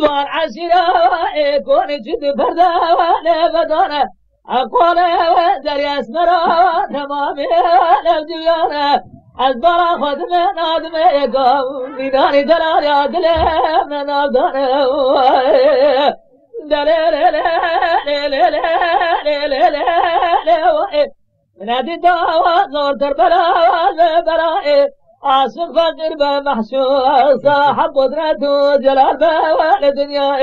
وار عشيرة كون جد بردا ونبدانا أقول دريا اسمرا تمامي لبديانا أزبرا خدمة نادمة يقام ميداني دلال يا دلال من أبدانا دلال نادي دعوة زور دربلا بلا عاشق فقير بمحشور صاحب قدرة وجلال بالدنيا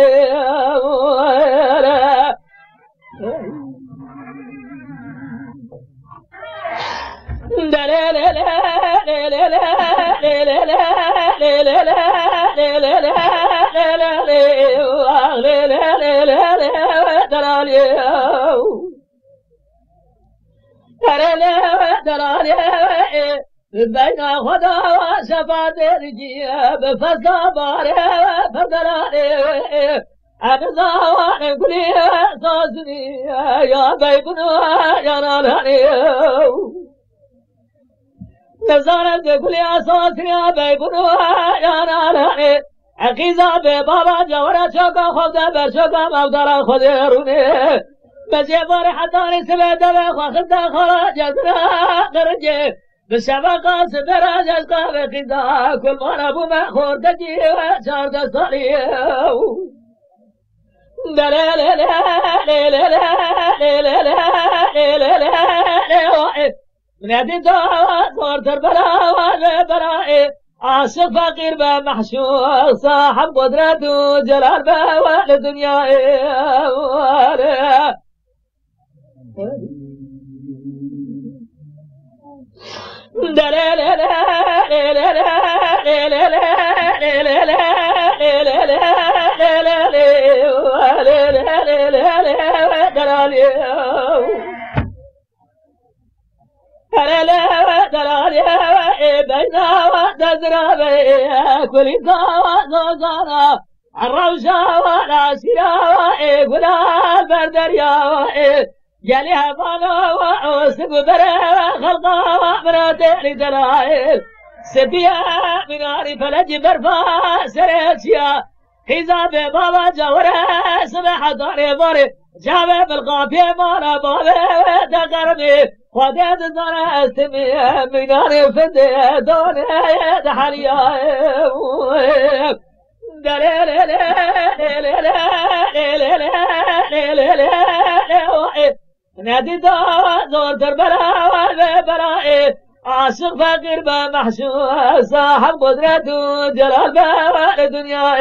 بين خدا وشفاعت الجيب فصبر فدلالي أبزاوان كلي صاصني يا بيبنا يا نالاني نزارت كلي صاصني يا بيبنا يا نالاني عقيزة ببابا جورا شوكا خدا بشوكا مودارا خديروني بجيبار حتاني سبيتا بخوخدا خلا جزرا قرجي بشبكة سبراج أشقى بقضاء كل ما نبو مأخور تجي وشار دستاني نادي صور تربلا والبراء عاشق فقير بمحشور صاحب قدرة وجلال بالدنيا كل زوزانا الروشة والعشيرة ولا البردريا يلي هفانا وعوسب برا خلقا ومراتي لدلائل سبيا من عارف فلج برفا سريتيا حزاب بابا جورا سمح داري باري جابي بالقافية مانا بابي تقربي خديت زانا استمي من عارف فدي دوني دحاليا نادي زور تربلا والبراء عاشق فقير بمحشور صاحب قدرة وجلال بالدنيا